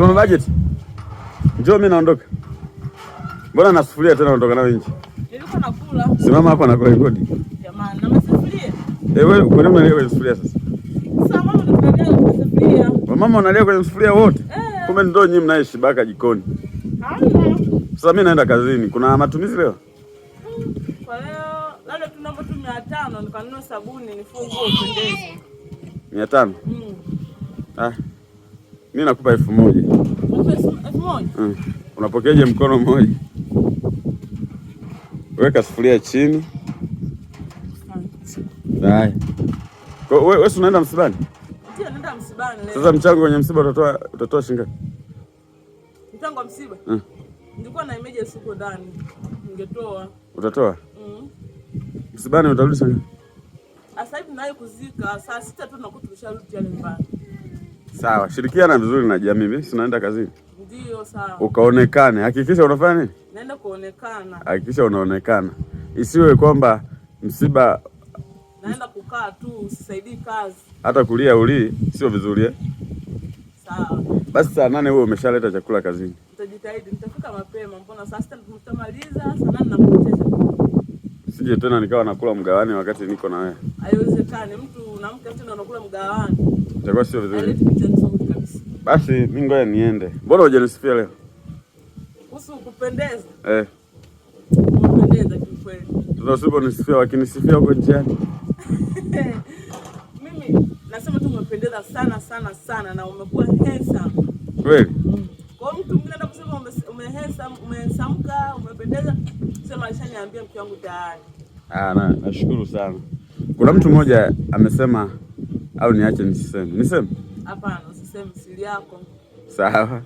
Mama budget. Njoo mimi naondoka. Mbona na sufuria tena unatoka nayo nje? Nilikuwa nakula. Simama hapa na kurekodi. Jamani, na masufuria. Wewe kwa nini unalia kwenye sufuria sasa? Sasa mama tunalia kwenye sufuria. Mama unalia kwenye sufuria wote? Kumbe ndio nyinyi mnaishi baka jikoni. Hamna. Sasa mimi naenda kazini. Kuna matumizi leo? Kwa leo labda tunaomba tu 500 nikanunua sabuni nifungue upendeze. 500? Mimi nakupa 1000. 1000? Unapokeaje mkono mmoja? Weka sufuria chini. Haya. Wewe unaenda msibani? Ndio, naenda msibani leo. Sasa mchango kwenye msiba utatoa shilingi ngapi? Mchango wa msiba? Nilikuwa na emergency huko ndani. Ningetoa. Utatoa? Msibani utarudi sana. Sasa hivi nayo kuzika saa 6 tu nakuta tusharudi tena nyumbani. Sawa, shirikiana vizuri na jamii. Mimi sinaenda kazini. Ndio, sawa. Ukaonekane. Hakikisha unafanya nini? Naenda kuonekana. Hakikisha unaonekana. Isiwe kwamba msiba naenda kukaa tu, usisaidii kazi. Hata kulia ulii sio vizuri eh? Sawa. Basi saa 8 wewe umeshaleta chakula kazini. Nitajitahidi, nitafika mapema. Mbona saa 6 tutamaliza, saa 8 nakuletea chakula. Sije tena nikawa nakula mgawani wakati niko na wewe. Haiwezekani, mtu unamka tena unakula mgawani. Itakuwa sio vizuri. Haileti picha nzuri kabisa. Basi mimi ngoja niende. Mbona hujanisifia leo? Kuhusu kupendeza? Kupendeza kweli. Sasa usiponisifia wakinisifia huko njiani. Mimi nasema tu umependeza sana sana sana na umekuwa handsome. Kweli? Kwa mtu mwingine anaposema umehandsome, umesamka, umependeza, sema alishaniambia mke wangu tayari. Nashukuru sana. Kuna mtu mmoja amesema au niache nisiseme. Niseme? Hapana, usiseme, siri yako. Sawa.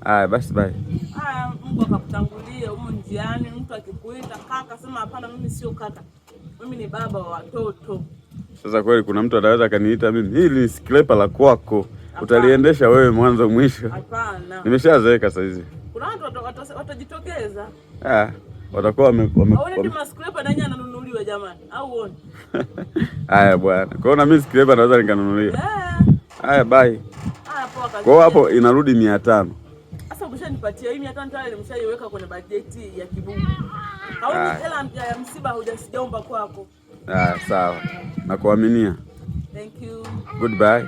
Haya basi bye. Haya, Mungu akakutangulia huko njiani, mtu akikuita kaka, sema hapana, mimi sio kaka. Mimi ni baba wa watoto. Sasa kweli kuna mtu anaweza kaniita mimi, hili ni skrepa la kwako. Utaliendesha wewe mwanzo mwisho. Hapana. Nimeshazeeka sasa hizi. Kuna watu watajitokeza. Watakuwa Aone ni skrepa na yeye ananunuliwa jamani, au uone. Haya bwana. Kwa hiyo na mimi skrepa naweza nikanunulia. Haya bye. Haya poa kabisa. Kwa hapo inarudi 500. Sasa umeshanipatia hii 500 tayari, nimeshaiweka kwenye bajeti ya Kibubu. Haoni hela ya msiba hujasijaomba kwako. Sawa. Nakuaminia. Thank you. Goodbye.